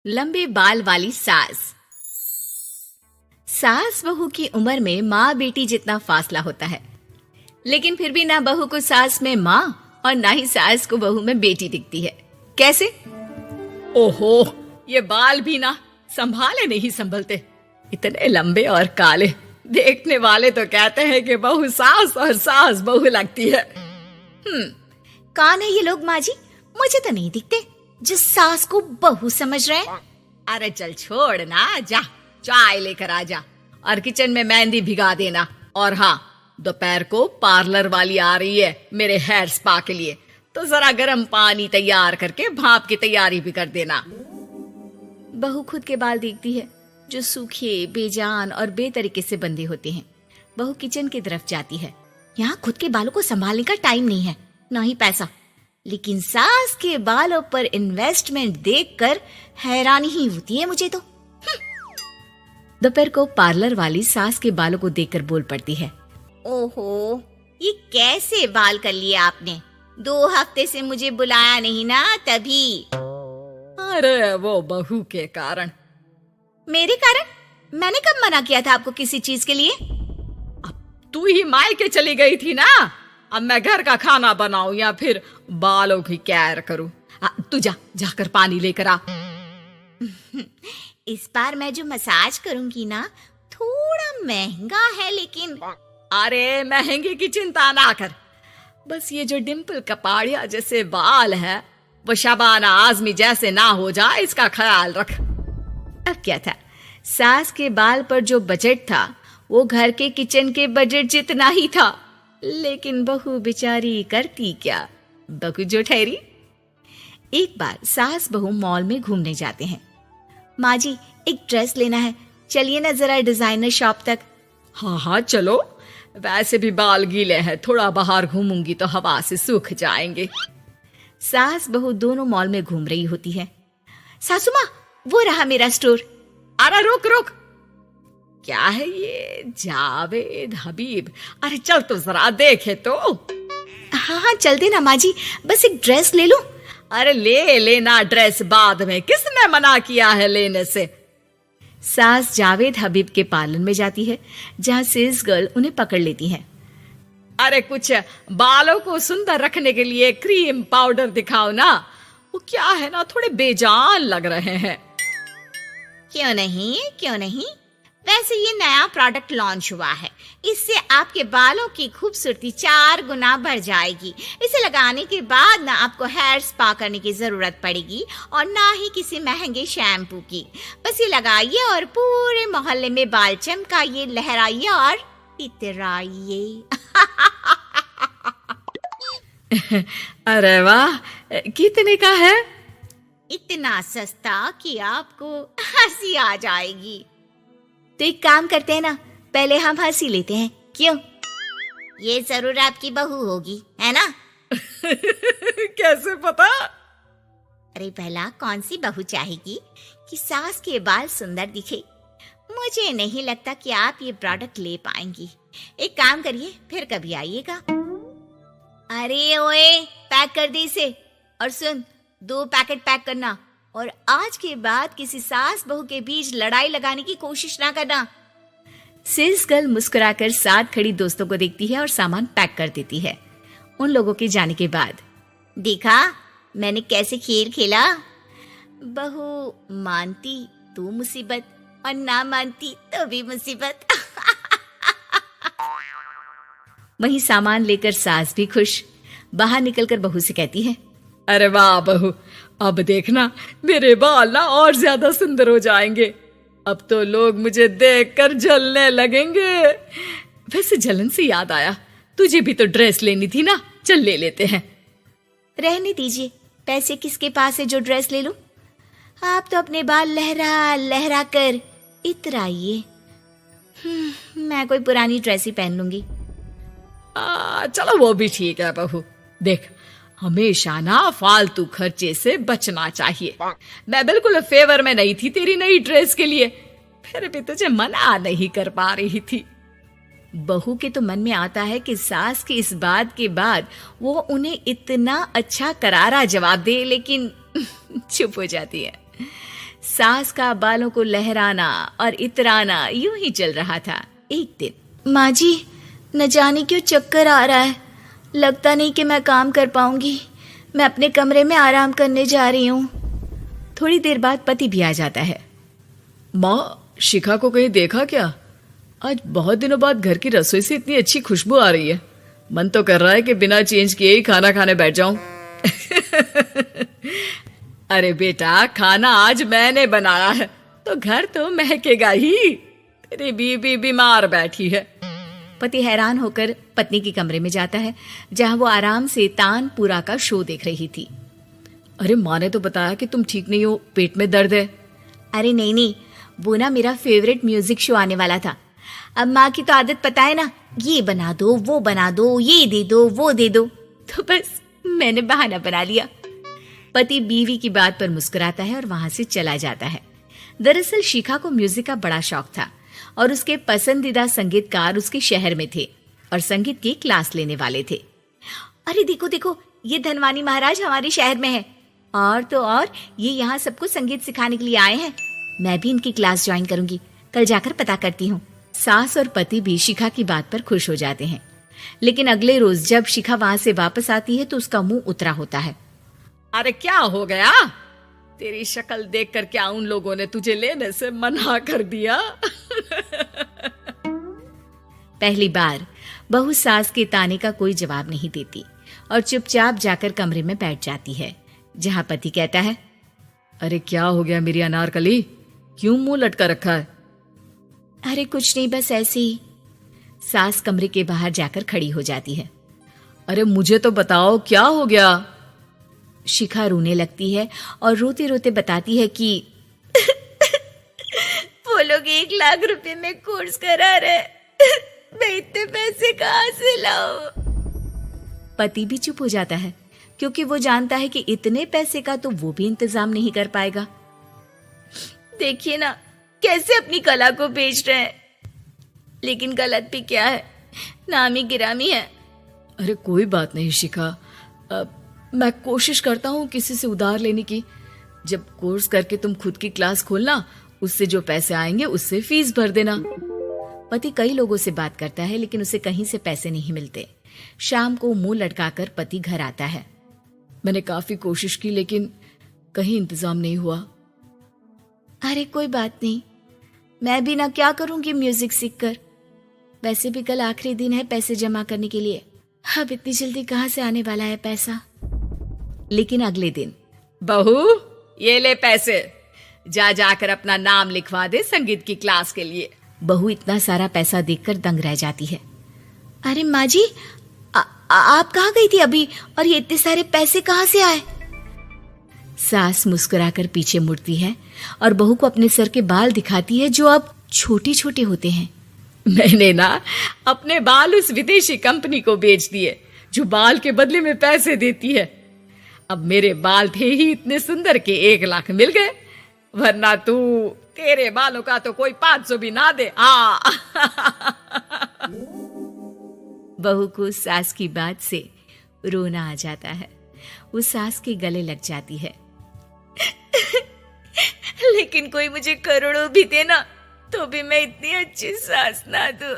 लंबे बाल वाली सास। सास बहू की उम्र में माँ बेटी जितना फासला होता है, लेकिन फिर भी ना बहू को सास में माँ और ना ही सास को बहू में बेटी दिखती है। कैसे? ओहो, ये बाल भी ना संभाले नहीं संभलते, इतने लंबे और काले। देखने वाले तो कहते हैं कि बहू सास और सास बहू लगती है। कौन है ये लोग माँ जी? मुझे तो नहीं दिखते जो सास को बहू समझ रहे हैं। अरे चल छोड़ ना, जा चाय लेकर आ जा और किचन में मेहंदी भिगा देना। और हाँ, दोपहर को पार्लर वाली आ रही है मेरे हेयर स्पा के लिए, तो जरा गर्म पानी तैयार करके भाप की तैयारी भी कर देना। बहू खुद के बाल देखती है जो सूखे, बेजान और बेतरीके से बंधे होते हैं। बहू किचन की तरफ जाती है। यहाँ खुद के बालों को संभालने का टाइम नहीं है, ना ही पैसा। लेकिन सास के बालों पर इन्वेस्टमेंट देखकर हैरानी ही होती है मुझे तो। दोपहर को पार्लर वाली सास के बालों को देखकर बोल पड़ती है, ओहो, ये कैसे बाल कर लिए आपने? 2 हफ्ते से मुझे बुलाया नहीं ना, तभी। अरे वो बहू के कारण। मेरे कारण? मैंने कब मना किया था आपको किसी चीज के लिए? अब तू ही मायके चली गई थी ना, अब मैं घर का खाना बनाऊं या फिर बालों की केयर करूं? तू जाकर पानी लेकर आ। इस बार मैं जो मसाज करूंगी ना, थोड़ा महंगा है, लेकिन अरे महंगे की चिंता ना कर, बस ये जो डिम्पल कपाड़िया जैसे बाल है वो शबाना आजमी जैसे ना हो जाए, इसका ख्याल रख। अब क्या था, सास के बाल पर जो बजट था वो घर के किचन के बजट जितना ही था, लेकिन बहू बेचारी करती क्या, बहू जो ठहरी। एक बार सास बहू मॉल में घूमने जाते हैं। माँ जी, एक ड्रेस लेना है, चलिए ना जरा डिजाइनर शॉप तक। हाँ चलो, वैसे भी बाल गीले हैं, थोड़ा बाहर घूमूंगी तो हवा से सूख जाएंगे। सास बहू दोनों मॉल में घूम रही होती है। सासू माँ, वो रहा मेरा स्टोर। अरे रुक, क्या है ये? जावेद हबीब। अरे चल तो जरा देखे तो। हाँ चल देना माँ जी, बस एक ड्रेस ले लूं। अरे ले लेना ड्रेस बाद में, किसने मना किया है लेने से? सास जावेद हबीब के पार्लर में जाती है, जहाँ सेल्स गर्ल उन्हें पकड़ लेती है। अरे कुछ बालों को सुंदर रखने के लिए क्रीम पाउडर दिखाओ ना, वो क्या है ना, थोड़े बेजान लग रहे हैं। क्यों नहीं, वैसे ये नया प्रोडक्ट लॉन्च हुआ है, इससे आपके बालों की खूबसूरती 4 गुना बढ़ जाएगी। इसे लगाने के बाद ना आपको हेयर स्पा करने की जरूरत पड़ेगी और ना ही किसी महंगे शैम्पू की। बस ये लगाइए और पूरे मोहल्ले में बाल चमकाइए, लहराइए और इतराइए। अरे वाह, कितने का है? इतना सस्ता कि आपको हंसी आ जाएगी। तो एक काम करते हैं ना, पहले हम हंसी लेते हैं, क्यों? ये जरूर आपकी बहू होगी, है ना? कैसे पता? अरे भला कौन सी बहू चाहेगी कि सास के बाल सुंदर दिखे? मुझे नहीं लगता कि आप ये प्रोडक्ट ले पाएंगी। एक काम करिए, फिर कभी आइएगा। अरे ओए, पैक कर दे इसे। और सुन, 2 पैकेट पैक करना, और आज के बाद किसी सास बहू के बीच लड़ाई लगाने की कोशिश ना करना। सेल्स गर्ल मुस्कुराकर साथ खड़ी दोस्तों को देखती है और सामान पैक कर देती है। उन लोगों के जाने के बाद, देखा मैंने कैसे खेल खेला? बहू मानती तो मुसीबत, और ना मानती तो भी मुसीबत। वहीं सामान लेकर सास भी खुश बाहर निकलकर बहू से कहती है, अरे वाह बहू, अब देखना मेरे बाल ना और ज्यादा सुंदर हो जाएंगे। अब तो लोग मुझे देखकर जलने लगेंगे। वैसे जलन से याद आया, तुझे भी तो ड्रेस लेनी थी ना, चल ले लेते हैं। रहने दीजिए, पैसे किसके पास है जो ड्रेस ले लूं? आप तो अपने बाल लहरा लहरा कर इतराइए। मैं कोई पुरानी ड्रेस ही पहन लूंगी। चलो वो भी ठीक है बहू। देख, हमेशा ना फालतू खर्चे से बचना चाहिए। मैं बिल्कुल फेवर में नहीं थी तेरी नई ड्रेस के लिए, फिर भी तुझे मना नहीं कर पा रही थी। बहू के तो मन में आता है कि सास की इस बात के बाद वो उन्हें इतना अच्छा करारा जवाब दे, लेकिन चुप हो जाती है। सास का बालों को लहराना और इतराना यूं ही चल रहा था। एक दिन, माँ जी, न जाने क्यों चक्कर आ रहा है, लगता नहीं कि मैं काम कर पाऊंगी। मैं अपने कमरे में आराम करने जा रही हूँ। थोड़ी देर बाद पति भी आ जाता है। माँ, शिखा को कहीं देखा क्या? आज बहुत दिनों बाद घर की रसोई से इतनी अच्छी खुशबू आ रही है। मन तो कर रहा है कि बिना चेंज किए ही खाना खाने बैठ जाऊं। अरे बेटा, खाना आज मैंने बनाया है तो घर तो महकेगा ही। तेरी बीबी बीमार बैठी है। पति हैरान होकर पत्नी के कमरे में जाता है, जहां वो आराम से तानपुरा का शो देख रही थी। अरे, माँ ने तो बताया कि तुम ठीक नहीं हो, पेट में दर्द है। अरे नहीं, वो ना मेरा फेवरेट म्यूजिक शो आने वाला था। अब माँ की तो आदत पता है ना, ये बना दो, वो बना दो, ये दे दो, वो दे दो, तो बस मैंने बहाना बना लिया। पति बीवी की बात पर मुस्कुराता है और वहां से चला जाता है। दरअसल शिखा को म्यूजिक का बड़ा शौक था और उसके पसंदीदा संगीतकार उसके शहर में थे और संगीत की क्लास लेने वाले थे। अरे देखो देखो, ये धनवानी महाराज हमारे शहर में है, और तो और ये यहाँ सबको संगीत सिखाने के लिए आए हैं। मैं भी इनकी क्लास ज्वाइन करूंगी, कल जाकर पता करती हूँ। सास और पति भी शिखा की बात पर खुश हो जाते हैं, लेकिन अगले रोज जब शिखा वहां से वापस आती है तो उसका मुंह उतरा होता है। अरे क्या हो गया? तेरी शक्ल देखकर क्या उन लोगों ने तुझे लेने से मना कर दिया? पहली बार बहू सास के ताने का कोई जवाब नहीं देती और चुपचाप जाकर कमरे में बैठ जाती है, जहां पति कहता है, अरे क्या हो गया मेरी अनारकली, क्यों मुंह लटका रखा है? अरे कुछ नहीं, बस ऐसे ही। सास कमरे के बाहर जाकर खड़ी हो जाती है। अरे मुझे तो बताओ, क्या हो गया? शिखा रोने लगती है और रोते रोते बताती है कि वो लोग 1 लाख रुपए में कोर्स करा रहे, मैं इतने पैसे कहाँ से लाऊं? पति भी चुप हो जाता है, क्योंकि वो जानता है कि इतने पैसे का तो वो भी इंतजाम नहीं कर पाएगा। देखिए ना, कैसे अपनी कला को बेच रहे हैं, लेकिन गलत भी क्या है, नामी गिरामी है। अरे कोई बात नहीं शिखा, मैं कोशिश करता हूँ किसी से उधार लेने की। जब कोर्स करके तुम खुद की क्लास खोलना, उससे जो पैसे आएंगे उससे फीस भर देना। पति कई लोगों से बात करता है, लेकिन उसे कहीं से पैसे नहीं मिलते। शाम को मुंह लटकाकर पति घर आता है। मैंने काफी कोशिश की, लेकिन कहीं इंतजाम नहीं हुआ। अरे कोई बात नहीं, मैं भी ना क्या करूंगी म्यूजिक सीखकर। वैसे भी कल आखिरी दिन है पैसे जमा करने के लिए। अब इतनी जल्दी कहाँ से आने वाला है पैसा? लेकिन अगले दिन, बहू ये ले पैसे, जा जाकर अपना नाम लिखवा दे संगीत की क्लास के लिए। बहू इतना सारा पैसा देखकर दंग रह जाती है। अरे माँ जी, आप कहाँ गई थी अभी, और ये इतने सारे पैसे कहाँ से आए? सास मुस्कुराकर पीछे मुड़ती है और बहू को अपने सर के बाल दिखाती है, जो अब छोटे छोटे होते हैं। मैंने ना अपने बाल उस विदेशी कंपनी को बेच दिए, जो बाल के बदले में पैसे देती है। अब मेरे बाल थे ही इतने सुंदर के 1 लाख मिल गए, वरना तेरे बालों का तो कोई 500 भी ना दे। बहू को सास की बात से रोना आ जाता है। वो सास के गले लग जाती है। लेकिन कोई मुझे करोड़ों भी दे ना, तो भी मैं इतनी अच्छी सास ना दूं।